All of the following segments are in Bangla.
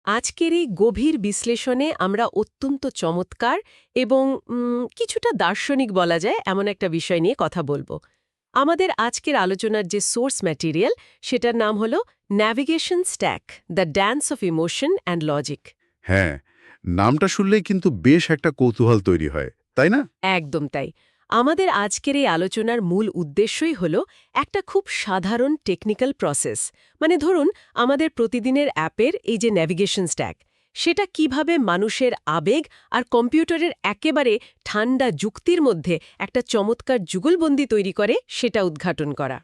আজকের এই গভীর বিশ্লেষণে আমরা অত্যন্ত চমৎকার এবং কিছুটা দার্শনিক বলা যায় এমন একটা বিষয় নিয়ে কথা বলবো। আমাদের আজকের আলোচনার যে সোর্স ম্যাটেরিয়াল সেটার নাম হলো navigation stack, the dance of emotion and logic. হ্যাঁ, নামটা শুনলেই কিন্তু বেশ একটা কৌতূহল তৈরি হয়, তাই না? একদম তাই। আমাদের আজকের এই আলোচনার মূল উদ্দেশ্যই হল একটা খুব সাধারণ টেকনিক্যাল প্রসেস, মানে ধরুন আমাদের প্রতিদিনের অ্যাপের এই যে ন্যাভিগেশন স্ট্যাক, সেটা কিভাবে মানুষের আবেগ আর কম্পিউটারের একেবারে ঠান্ডা যুক্তির মধ্যে একটা চমৎকার যুগলবন্দি তৈরি করে সেটা উদ্ঘাটন করা।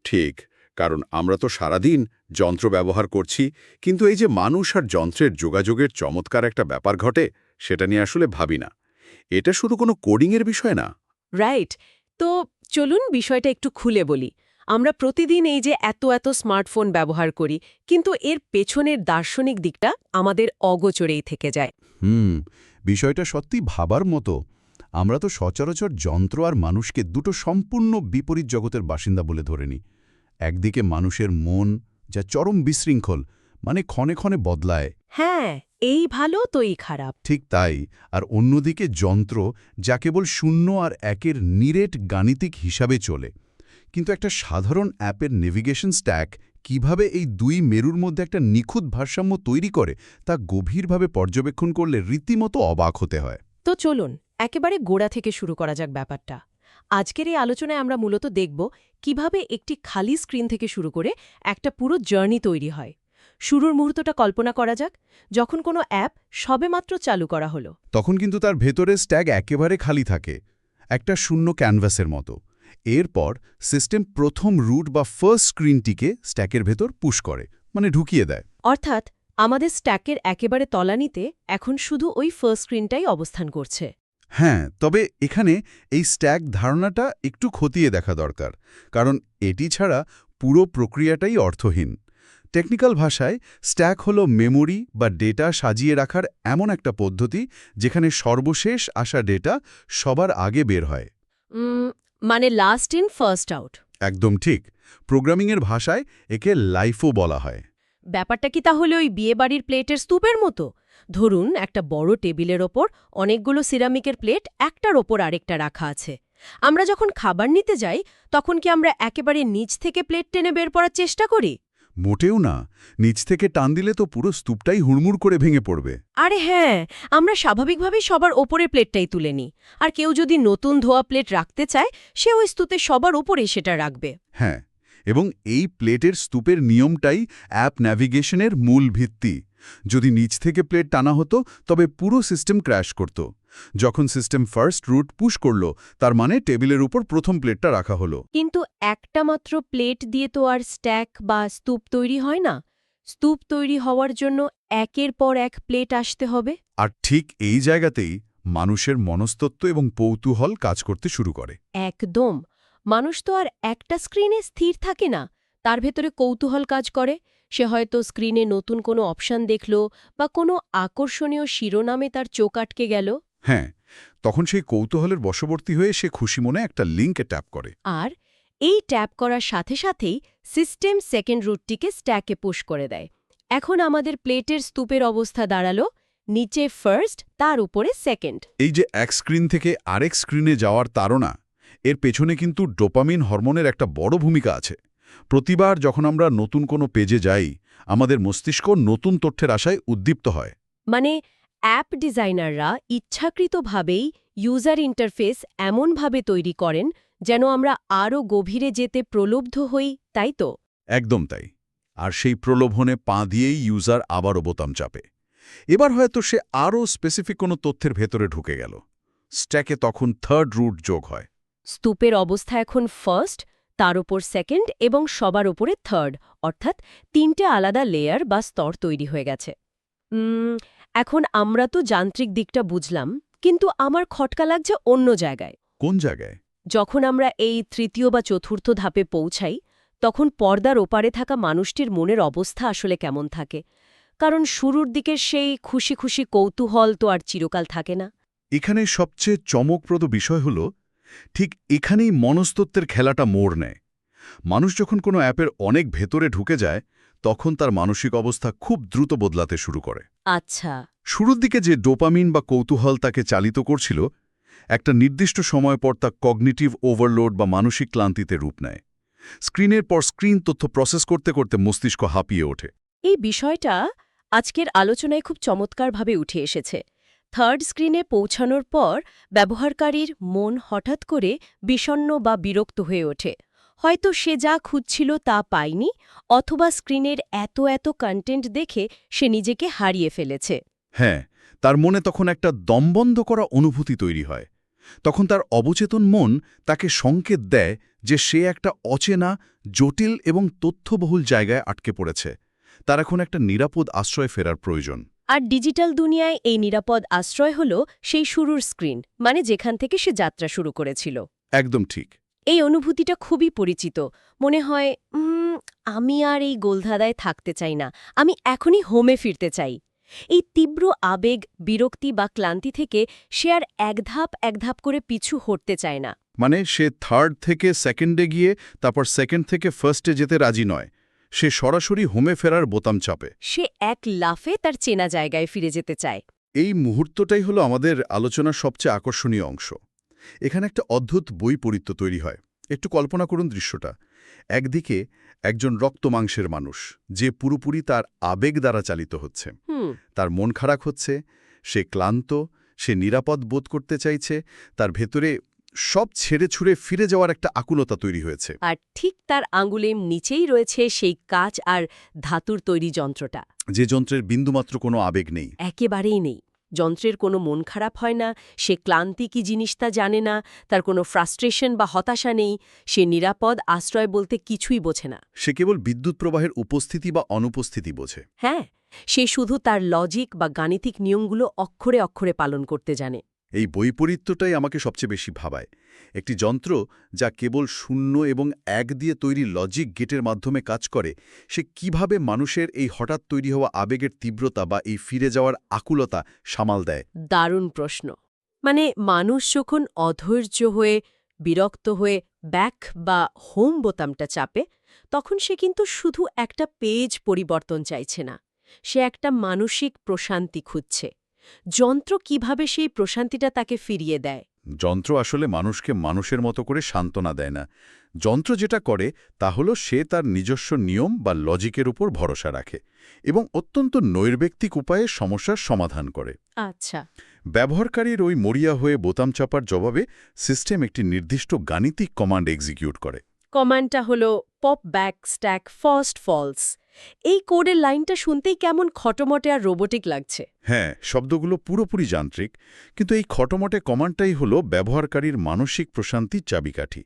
ঠিক, কারণ আমরা তো সারাদিন যন্ত্র ব্যবহার করছি, কিন্তু এই যে মানুষ আর যন্ত্রের যোগাযোগের চমৎকার একটা ব্যাপার ঘটে, সেটা নিয়ে আসলে ভাবি না। এটা শুধু কোনো কোডিংয়ের বিষয় না। রাইট। তো চলুন বিষয়টা একটু খুলে বলি। আমরা প্রতিদিন এই যে এত এত স্মার্টফোন ব্যবহার করি, কিন্তু এর পেছনের দার্শনিক দিকটা আমাদের অগোচরেই থেকে যায়। বিষয়টা সত্যি ভাবার মতো। আমরা তো সচরাচর যন্ত্র আর মানুষকে দুটো সম্পূর্ণ বিপরীত জগতের বাসিন্দা বলে ধরে নিই। একদিকে মানুষের মন, যা চরম বিশৃঙ্খল, মানে ক্ষণে ক্ষণে বদলায়। হ্যাঁ, এই ভালো তো এই খারাপ। ঠিক তাই। আর অন্যদিকে যন্ত্র, যা কেবল শূন্য আর একের নিরেট গাণিতিক হিসাবে চলে। কিন্তু একটা সাধারণ অ্যাপের নেভিগেশন স্ট্যাক কিভাবে এই দুই মেরুর মধ্যে একটা নিখুঁত ভারসাম্য তৈরি করে, তা গভীরভাবে পর্যবেক্ষণ করলে রীতিমতো অবাক হতে হয়। তো চলুন একেবারে গোড়া থেকে শুরু করা যাক ব্যাপারটা। আজকের এই আলোচনায় আমরা মূলত দেখব কিভাবে একটি খালি স্ক্রিন থেকে শুরু করে একটা পুরো জার্নি তৈরি হয়। শুরুর মুহূর্তটা কল্পনা করা যাক, যখন কোনো অ্যাপ সবেমাত্র চালু করা হলো। তখন কিন্তু তার ভেতরে স্ট্যাক একেবারে খালি থাকে, একটা শূন্য ক্যানভাসের মতো। এরপর সিস্টেম প্রথম রুট বা ফার্স্ট স্ক্রিনটিকে স্ট্যাকের ভেতর পুশ করে, মানে ঢুকিয়ে দেয়। অর্থাৎ আমাদের স্ট্যাকের একেবারে তলানিতে এখন শুধু ওই ফার্স্ট স্ক্রিনটাই অবস্থান করছে। হ্যাঁ, তবে এখানে এই স্ট্যাক ধারণাটা একটু খতিয়ে দেখা দরকার, কারণ এটি ছাড়া পুরো প্রক্রিয়াটাই অর্থহীন। টেকনিক্যাল ভাষায় স্ট্যাক হলো মেমোরি বা ডেটা সাজিয়ে রাখার এমন একটা পদ্ধতি যেখানে সর্বশেষ আসা ডেটা সবার আগে বের হয়। মানে লাস্ট ইন ফার্স্ট আউট। একদম ঠিক। প্রোগ্রামিংয়ের ভাষায় একে লাইফও বলা হয়। ব্যাপারটা কি তাহলে ওই বিয়েবাড়ির প্লেটের স্তূপের মতো? ধরুন একটা বড় টেবিলের ওপর অনেকগুলো সিরামিকের প্লেট একটার ওপর আরেকটা রাখা আছে। আমরা যখন খাবার নিতে যাই, তখন কি আমরা একেবারে নিচ থেকে প্লেট টেনে বের করার চেষ্টা করি? মোটেও না। নিচ থেকে টান দিলে তো পুরো স্তূপটাই হুড়মুড় করে ভেঙে পড়বে। আরে হ্যাঁ, আমরা স্বাভাবিকভাবেই সবার ওপরের প্লেটটাই তুলে নিই। আর কেউ যদি নতুন ধোয়া প্লেট রাখতে চায়, সে ওই স্তূপে সবার ওপরেই সেটা রাখবে। হ্যাঁ, এবং এই প্লেটের স্তূপের নিয়মটাই অ্যাপ ন্যাভিগেশনের মূল ভিত্তি। যদি নিচ থেকে প্লেট টানা হতো, তবে পুরো সিস্টেম ক্র্যাশ করত। যখন সিস্টেম ফার্স্ট রুট পুশ করল, তার মানে টেবিলের উপর প্রথম প্লেটটা রাখা হলো। কিন্তু একটা মাত্র প্লেট দিয়ে তো আর স্ট্যাক বা স্তূপ তৈরি হয় না। স্তূপ তৈরি হওয়ার জন্য একের পর এক প্লেট আসতে হবে। আর ঠিক এই জায়গাতেই মানুষের মনস্তত্ত্ব এবং কৌতূহল কাজ করতে শুরু করে। একদম। মানুষ তো আর একটা স্ক্রিনে স্থির থাকে না, তার ভেতরে কৌতূহল কাজ করে। সে হয়তো স্ক্রিনে নতুন কোনো অপশন দেখল বা কোনো আকর্ষণীয় শিরোনামে তার চোখ আটকে গেল। হ্যাঁ, তখন সেই কৌতূহলের বশবর্তী হয়ে সে খুশি মনে একটা লিঙ্কে ট্যাপ করে। আর এই ট্যাপ করার সাথে সাথেই সিস্টেম সেকেন্ড রুটটিকে স্ট্যাকে পুশ করে দেয়। এখন আমাদের প্লেটের স্তূপের অবস্থা দাঁড়ালো নিচে ফার্স্ট, তার উপরে সেকেন্ড। এই যে এক স্ক্রিন থেকে আরেক স্ক্রিনে যাওয়ার তাড়না, এর পেছনে কিন্তু ডোপামিন হরমোনের একটা বড় ভূমিকা আছে। প্রতিবার যখন আমরা নতুন কোনো পেজে যাই, আমাদের মস্তিষ্ক নতুন তথ্যের আশায় উদ্দীপ্ত হয়। মানে অ্যাপ ডিজাইনাররা ইচ্ছাকৃতভাবেই ইউজার ইন্টারফেস এমনভাবে তৈরি করেন যেন আমরা আরও গভীরে যেতে প্রলুব্ধ হই, তাই তো? একদম তাই। আর সেই প্রলোভনে পা দিয়েই ইউজার আবারও বোতাম চাপে। এবার হয়তো সে আরও স্পেসিফিক কোনো তথ্যের ভেতরে ঢুকে গেল। স্ট্যাকে তখন থার্ড রুট যোগ হয়। স্তূপের অবস্থা এখন ফার্স্ট, তার ওপর সেকেন্ড এবং সবার ওপরে থার্ড, অর্থাৎ তিনটে আলাদা লেয়ার বা স্তর তৈরি হয়ে গেছে। এখন আমরা তো যান্ত্রিক দিকটা বুঝলাম, কিন্তু আমার খটকা লাগছে অন্য জায়গায়। কোন জায়গায়? যখন আমরা এই তৃতীয় বা চতুর্থ ধাপে পৌঁছাই, তখন পর্দার ওপারে থাকা মানুষটির মনের অবস্থা আসলে কেমন থাকে? কারণ শুরুর দিকের সেই খুশি খুশি কৌতূহল তো আর চিরকাল থাকে না। এখানে সবচেয়ে চমকপ্রদ বিষয় হল, ঠিক এখানেই মনস্তত্ত্বের খেলাটা মোড় নেয়। মানুষ যখন কোনো অ্যাপের অনেক ভেতরে ঢুকে যায়, তখন তার মানসিক অবস্থা খুব দ্রুত বদলাতে শুরু করে। আচ্ছা। শুরুর দিকে যে ডোপামিন বা কৌতূহল তাকে চালিত করছিল, একটা নির্দিষ্ট সময় পর তা কগনিটিভ ওভারলোড বা মানসিক ক্লান্তিতে রূপ নেয়। স্ক্রিনের পর স্ক্রিন তথ্য প্রসেস করতে করতে মস্তিষ্ক হাঁপিয়ে ওঠে। এই বিষয়টা আজকের আলোচনায় খুব চমৎকারভাবে উঠে এসেছে। থার্ড স্ক্রিনে পৌঁছানোর পর ব্যবহারকারীর মন হঠাৎ করে বিষণ্ণ বা বিরক্ত হয়ে ওঠে। হয়তো সে যা খুঁজছিল তা পায়নি, অথবা স্ক্রিনের এত কন্টেন্ট দেখে সে নিজেকে হারিয়ে ফেলেছে। হ্যাঁ, তার মনে তখন একটা দমবন্ধ করা অনুভূতি তৈরি হয়। তখন তার অবচেতন মন তাকে সংকেত দেয় যে সে একটা অচেনা, জটিল এবং তথ্যবহুল জায়গায় আটকে পড়েছে। তার এখন একটা নিরাপদ আশ্রয়ে ফেরার প্রয়োজন। আর ডিজিটাল দুনিয়ায় এই নিরাপদ আশ্রয় হল সেই শুরুর স্ক্রিন, মানে যেখান থেকে সে যাত্রা শুরু করেছিল। একদম ঠিক। এই অনুভূতিটা খুবই পরিচিত। মনে হয় আমি আর এই গোলধাঁধায় থাকতে চাই না, আমি এখনই হোমে ফিরতে চাই। এই তীব্র আবেগ, বিরক্তি বা ক্লান্তি থেকে সে আর এক ধাপ করে পিছু হটতে চায় না। মানে সে থার্ড থেকে সেকেন্ডে গিয়ে তারপর সেকেন্ড থেকে ফার্স্টে যেতে রাজি নয়। সে সরাসরি হোমে ফেরার বোতাম চাপে। সে এক লাফে তার চেনা জায়গায় ফিরে যেতে চায়। এই মুহূর্তটাই হলো আমাদের আলোচনার সবচেয়ে আকর্ষণীয় অংশ। এখানে একটা অদ্ভুত বৈপরীত্য তৈরি হয়। একটু কল্পনা করুন দৃশ্যটা। একদিকে একজন রক্তমাংসের মানুষ, যে পুরোপুরি তার আবেগ দ্বারা চালিত হচ্ছে। তার মন খারাপ হচ্ছে, সে ক্লান্ত, সে নিরাপদ বোধ করতে চাইছে, তার ভেতরে সব ছেড়ে ছুড়ে ফিরে যাওয়ার একটা আকুলতা তৈরি হয়েছে। আর ঠিক তার আঙুলের নিচেই রয়েছে সেই কাঁচ আর ধাতুর তৈরি যন্ত্রটা, যে যন্ত্রের বিন্দুমাত্র কোনো আবেগ নেই। একেবারেই নেই। যন্ত্রের কোনো মন খারাপ হয় না, সে ক্লান্তি কি জিনিস তা জানে না, তার কোনো ফ্রাস্ট্রেশন বা হতাশা নেই, সে নিরাপদ আশ্রয় বলতে কিছুই বোঝে না। সে কেবল বিদ্যুৎ প্রবাহের উপস্থিতি বা অনুপস্থিতি বোঝে। হ্যাঁ, সে শুধু তার লজিক বা গাণিতিক নিয়মগুলো অক্ষরে অক্ষরে পালন করতে জানে। এই বৈপরীত্যটাই আমাকে সবচেয়ে বেশি ভাবায়। একটি যন্ত্র যা কেবল শূন্য এবং এক দিয়ে তৈরি লজিক গেটের মাধ্যমে কাজ করে, সে কিভাবে মানুষের এই হঠাৎ তৈরি হওয়া আবেগের তীব্রতা বা এই ফিরে যাওয়ার আকুলতা সামাল দেয়? দারুণ প্রশ্ন। মানে মানুষ যখন অধৈর্য হয়ে, বিরক্ত হয়ে ব্যাক বা হোম বোতামটা চাপে, তখন সে কিন্তু শুধু একটা পেজ পরিবর্তন চাইছে না, সে একটা মানসিক প্রশান্তি খুঁজছে। যন্ত্র কিভাবে সেই প্রশান্তিটা তাকে ফিরিয়ে দেয়? যন্ত্র আসলে মানুষকে মানুষের মতো করে সান্ত্বনা দেয় না। যন্ত্র যেটা করে তা হলো সে তার নিজস্ব নিয়ম বা লজিকের উপর ভরসা রাখে এবং অত্যন্ত নৈর্ব্যক্তিক উপায়ে সমস্যার সমাধান করে। আচ্ছা। ব্যবহারকারীর ওই মরিয়া হয়ে বোতাম চাপার জবাবে সিস্টেম একটি নির্দিষ্ট গাণিতিক কমান্ড এক্সিকিউট করে। কমান্ডটা হলো pop back stack first false. এই কোডের লাইনটা শুনতেই কেমন খটোমটে আর রোবোটিক লাগছে। হ্যাঁ, শব্দগুলো পুরোপুরি যান্ত্রিক, কিন্তু এই খটোমটে কমান্ডটাই হলো ব্যবহারকারীর মানসিক প্রশান্তির চাবিকাঠি।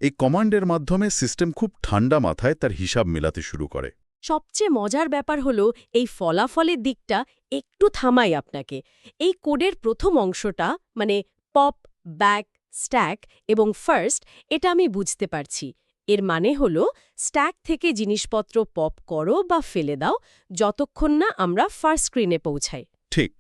এই কমান্ডের মাধ্যমে সিস্টেম খুব ঠান্ডা মাথায় তার হিসাব মেলাতে শুরু করে। সবচেয়ে মজার ব্যাপার হলো এই ফলাফলের দিকটা। একটু থামাই আপনাকে। এই কোডের প্রথম অংশটা, মানে পপ ব্যাক স্ট্যাক এবং ফার্স্ট, এটা আমি বুঝতে পারছি। এর মানে হলো স্ট্যাক থেকে জিনিসপত্র পপ করো বা ফেলে দাও, যতক্ষণ না আমরা ফার্স্ট স্ক্রিনে পৌঁছাই। ঠিক।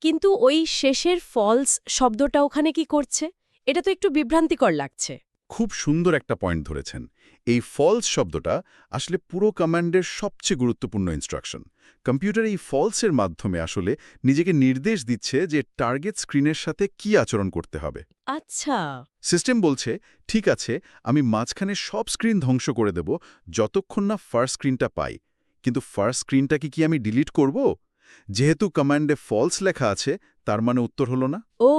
কিন্তু ওই শেষের ফলস শব্দটা ওখানে কি করছে? এটা তো একটু বিভ্রান্তিকর লাগছে। খুব সুন্দর একটা পয়েন্ট ধরেছেন। এই ফলস শব্দটা আসলে পুরো কমান্ডের সবচেয়ে গুরুত্বপূর্ণ ইনস্ট্রাকশন। কম্পিউটার এই ফলসের মাধ্যমে আসলে নিজেকে নির্দেশ দিচ্ছে যে টার্গেট স্ক্রিনের সাথে কি আচরণ করতে হবে। আচ্ছা। সিস্টেম বলছে, ঠিক আছে, আমি মাঝখানে সব স্ক্রিন ধ্বংস করে দেব যতক্ষণ না ফার্স্ট স্ক্রিনটা পাই। কিন্তু ফার্স্ট স্ক্রিনটাকে কি আমি ডিলিট করব? যেহেতু কমান্ডে ফলস লেখা আছে, তার মানে উত্তর হলো না। ও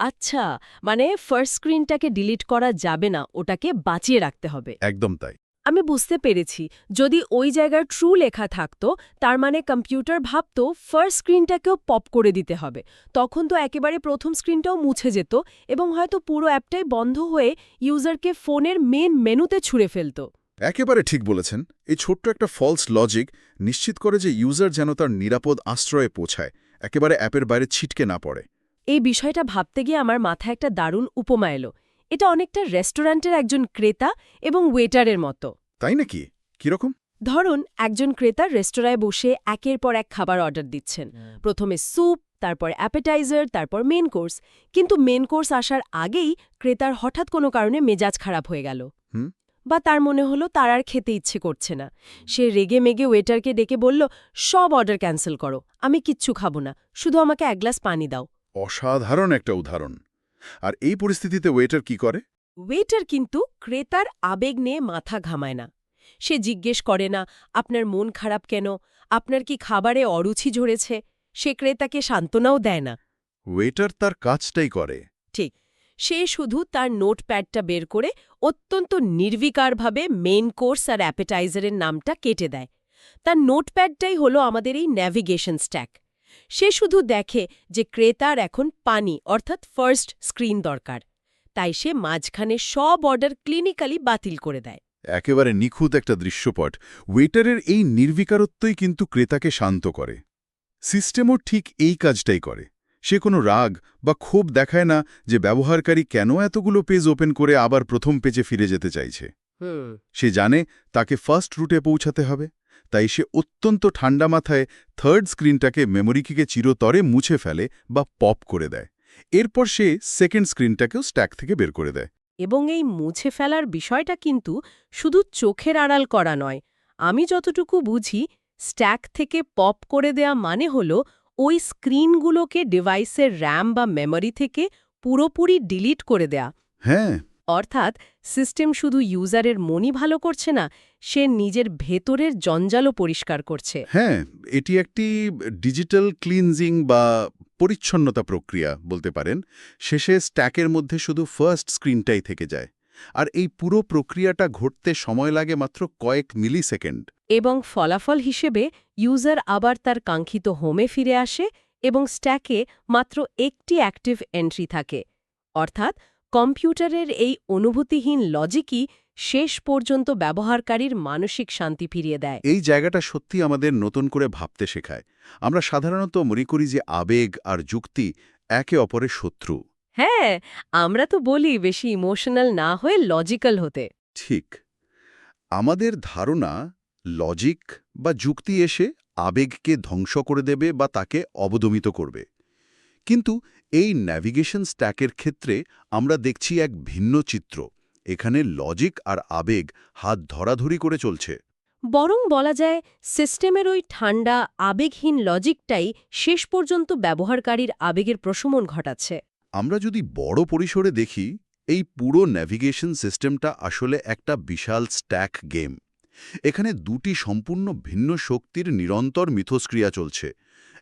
আচ্ছা, মানে ফার্স্ট স্ক্রিনটাকে ডিলিট করা যাবে না, ওটাকে বাঁচিয়ে রাখতে হবে। একদম তাই। আমি বুঝতে পেরেছি। যদি ওই জায়গায় ট্রু লেখা থাকতো, তার মানে কম্পিউটার ভাবতো ফার্স্ট স্ক্রিনটাকেও পপ করে দিতে হবে। তখন তো একেবারে প্রথম স্ক্রিনটাও মুছে যেত এবং হয়তো পুরো অ্যাপটাই বন্ধ হয়ে ইউজারকে ফোনের মেন মেনুতে ছুঁড়ে ফেলত। একেবারে ঠিক বলেছেন। এই ছোট্ট একটা ফলস লজিক নিশ্চিত করে যে ইউজার যেন তার নিরাপদ আশ্রয়ে পৌঁছায়, একেবারে অ্যাপের বাইরে ছিটকে না পড়ে। এই বিষয়টা ভাবতে গিয়ে আমার মাথায় একটা দারুণ উপমা এলো। এটা অনেকটা রেস্টুরেন্টের একজন ক্রেতা এবং ওয়েটারের মতো। তাই নাকি? কিরকম? ধরুন, একজন ক্রেতা রেস্তোরাঁয় বসে একের পর এক খাবার অর্ডার দিচ্ছেন। প্রথমে স্যুপ, তারপর অ্যাপেটাইজার, তারপর মেন কোর্স। কিন্তু মেন কোর্স আসার আগেই ক্রেতার হঠাৎ কোনো কারণে মেজাজ খারাপ হয়ে গেল। বা তার মনে হলো তার আর খেতে ইচ্ছে করছে না। সে রেগে মেগে ওয়েটারকে ডেকে বলল, সব অর্ডার ক্যান্সেল করো, আমি কিচ্ছু খাবো না, শুধু আমাকে এক গ্লাস পানি দাও। অসাধারণ একটা উদাহরণ। আর এই পরিস্থিতিতে ওয়েটার কি করে? ওয়েটার কিন্তু ক্রেতার আবেগ নিয়ে মাথা ঘামায় না। সে জিজ্ঞেস করে না, আপনার মন খারাপ কেন, আপনার কি খাবারে অরুচি ঝরেছে। সে ক্রেতাকে সান্ত্বনাও দেয় না। ওয়েটার তার কাজটাই করে। ঠিক, সে শুধু তার নোটপ্যাডটা বের করে অত্যন্ত নির্বিকারভাবে মেইন কোর্স আর অ্যাপেটাইজারের নামটা কেটে দেয়। তার নোটপ্যাডটাই হলো আমাদের এই ন্যাভিগেশন স্ট্যাক। সে শুধু দেখে যে ক্রেতার এখন পানি অর্থাৎ ফার্স্ট স্ক্রিন দরকার, তাই সে মাঝখানে সব অর্ডার ক্লিনিক্যালি বাতিল করে দেয়। একেবারে নিখুঁত একটা দৃশ্যপট। ওয়েটারের এই নির্বিকারত্বই কিন্তু ক্রেতাকে শান্ত করে। সিস্টেমও ঠিক এই কাজটাই করে। সে কোনো রাগ বা ক্ষোভ দেখায় না যে ব্যবহারকারী কেন এতগুলো পেজ ওপেন করে আবার প্রথম পেজে ফিরে যেতে চাইছে। সে জানে তাকে ফার্স্ট রুটে পৌঁছাতে হবে, তাই সে অত্যন্ত ঠান্ডা মাথায় থার্ড স্ক্রিনটাকে মেমোরিকে চিরতরে মুছে ফেলে বা পপ করে দেয়। এরপর সে সেকেন্ড স্ক্রিনটাকেও স্ট্যাক থেকে বের করে দেয়। এবং এই মুছে ফেলার বিষয়টা কিন্তু শুধু চোখের আড়াল করা নয়। আমি যতটুকু বুঝি, স্ট্যাক থেকে পপ করে দেয়া মানে হলো ওই স্ক্রিনগুলোকে ডিভাইসের র্যাম বা মেমরি থেকে পুরোপুরি ডিলিট করে দেয়া। হ্যাঁ, অর্থাৎ সিস্টেম শুধু ইউজারের মনই ভালো করছে না, সে নিজের ভেতরের জঞ্জালও পরিষ্কার করছে। হ্যাঁ, এটি একটি ডিজিটাল ক্লিনজিং বা পরিচ্ছন্নতা প্রক্রিয়া বলতে পারেন। শেষে স্ট্যাকের মধ্যে শুধু ফার্স্ট স্ক্রিনটাই থেকে যায়। আর এই পুরো প্রক্রিয়াটা ঘটতে সময় লাগে মাত্র কয়েক মিলিসেকেন্ড। এবং ফলাফল হিসেবে ইউজার আবার তার কাঙ্ক্ষিত হোমে ফিরে আসে এবং স্ট্যাকে মাত্র একটি অ্যাক্টিভ এন্ট্রি থাকে। অর্থাৎ কম্পিউটারের এই অনুভূতিহীন লজিকই শেষ পর্যন্ত ব্যবহারকারীর মানসিক শান্তি ফিরিয়ে দেয়। এই জায়গাটা সত্যি আমাদের নতুন করে ভাবতে শেখায়। আমরা সাধারণত মনে করি যে আবেগ আর যুক্তি একে অপরের শত্রু। হ্যাঁ, আমরা তো বলি বেশি ইমোশনাল না হয়ে লজিক্যাল হতে। ঠিক। আমাদের ধারণা লজিক বা যুক্তি এসে আবেগকে ধ্বংস করে দেবে বা তাকে অবদমিত করবে। কিন্তু এই ন্যাভিগেশন স্ট্যাকের ক্ষেত্রে আমরা দেখছি এক ভিন্ন চিত্র। এখানে লজিক আর আবেগ হাত ধরাধরি করে চলছে। বরং বলা যায় সিস্টেমের ওই ঠান্ডা আবেগহীন লজিকটাই শেষ পর্যন্ত ব্যবহারকারীর আবেগের প্রশমন ঘটাচ্ছে। আমরা যদি বড় পরিসরে দেখি, এই পুরো ন্যাভিগেশন সিস্টেমটা আসলে একটা বিশাল স্ট্যাক গেম। এখানে দুটি সম্পূর্ণ ভিন্ন শক্তির নিরন্তর মিথস্ক্রিয়া চলছে।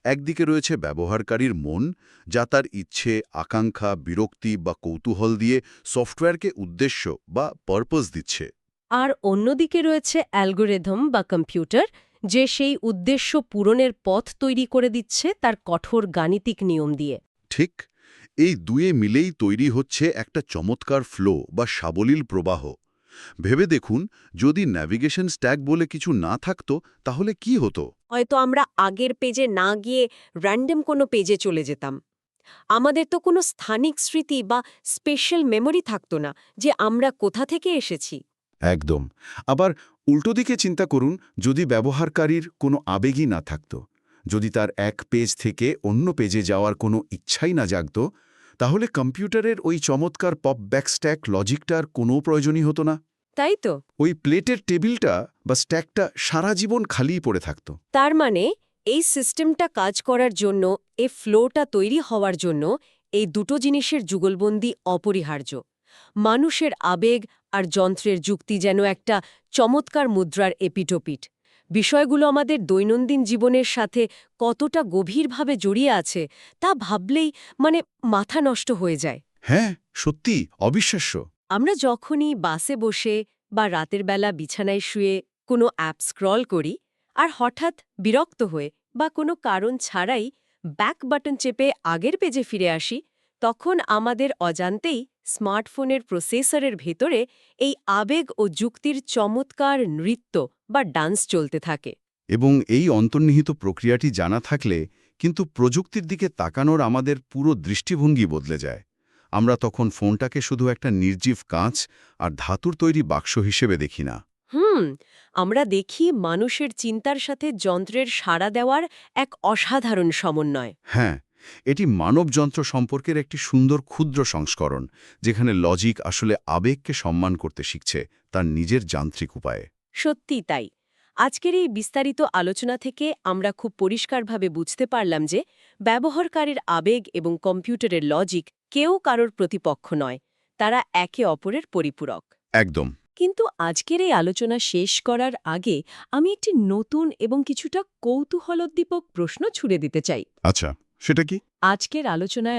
একদিকে রয়েছে ব্যবহারকারীর মন, যা তার ইচ্ছে, আকাঙ্ক্ষা, বিরক্তি বা কৌতূহল দিয়ে সফটওয়্যারকে উদ্দেশ্য বা পারপাস দিচ্ছে। আর অন্যদিকে রয়েছে অ্যালগোরিদম বা কম্পিউটার, যে সেই উদ্দেশ্য পূরণের পথ তৈরি করে দিচ্ছে তার কঠোর গাণিতিক নিয়ম দিয়ে। ঠিক, এই দুয়ে মিলেই তৈরি হচ্ছে একটা চমৎকার ফ্লো বা সাবলীল প্রবাহ। ভেবে দেখুন, যদি ন্যাভিগেশন স্ট্যাক বলে কিছু না থাকতো, তাহলে কি হতো? হয়তো আমরা আগের পেজে না গিয়ে র্যান্ডম কোনো পেজে চলে যেতাম। আমাদের তো কোনো স্থানিক স্মৃতি বা স্পেশাল মেমরি থাকতো না যে আমরা কোথা থেকে এসেছি। একদম। আবার উল্টো দিকে চিন্তা করুন, যদি ব্যবহারকারীর কোনো আবেগই না থাকত, যদি তার এক পেজ থেকে অন্য পেজে যাওয়ার কোনো ইচ্ছাই না জাগত, তাহলে কম্পিউটারের ওই চমৎকার পপ ব্যাক স্ট্যাক লজিকটার কোনো প্রয়োজনই হতো না। তাই তো। ওই প্লেটের টেবিলটা বা স্ট্যাকটা সারা জীবন খালিই পড়ে থাকত। তার মানে এই সিস্টেমটা কাজ করার জন্য, এই ফ্লোটা তৈরি হওয়ার জন্য এই দুটো জিনিসের যুগলবন্দি অপরিহার্য। মানুষের আবেগ আর যন্ত্রের যুক্তি যেন একটা চমৎকার মুদ্রার এপিটোপিট। বিষয়গুলো আমাদের দৈনন্দিন জীবনের সাথে কতটা গভীরভাবে জড়িয়ে আছে তা ভাবলেই মাথা নষ্ট হয়ে যায়। হ্যাঁ, সত্যি অবিশ্বাস্য। আমরা যখনই বাসে বসে বা রাতের বেলা বিছানায় শুয়ে কোনো অ্যাপ স্ক্রল করি আর হঠাৎ বিরক্ত হয়ে বা কোনো কারণ ছাড়াই ব্যাক বাটন চেপে আগের পেজে ফিরে আসি, তখন আমাদের অজান্তেই স্মার্টফোনের প্রসেসরের ভেতরে এই আবেগ ও যুক্তির চমৎকার নৃত্য বা ডান্স চলতে থাকে। এবং এই অন্তর্নিহিত প্রক্রিয়াটি জানা থাকলে কিন্তু প্রযুক্তির দিকে তাকানোর আমাদের পুরো দৃষ্টিভঙ্গি বদলে যায়। আমরা তখন ফোনটাকে শুধু একটা নির্জীব কাঁচ আর ধাতুর তৈরি বাক্স হিসেবে দেখি না। আমরা দেখি মানুষের চিন্তার সাথে যন্ত্রের সাড়া দেওয়ার এক অসাধারণ সমন্বয়। হ্যাঁ, এটি মানবযন্ত্র সম্পর্কের একটি সুন্দর ক্ষুদ্র সংস্করণ, যেখানে লজিক আসলে আবেগকে সম্মান করতে শিখছে তার নিজের যান্ত্রিক উপায়ে। সত্যিই তাই। আজকের এই বিস্তারিত আলোচনা থেকে আমরা খুব পরিষ্কারভাবে বুঝতে পারলাম যে ব্যবহারকারীর আবেগ এবং কম্পিউটারের লজিক কেউ কারোর প্রতিপক্ষ নয়, তারা একে অপরের পরিপূরক। একদম। কিন্তু আজকের এই আলোচনা শেষ করার আগে আমি একটি নতুন এবং কিছুটা কৌতূহলোদ্দীপক প্রশ্ন ছুড়ে দিতে চাই। আচ্ছা, সেটা কি? আজকের আলোচনায়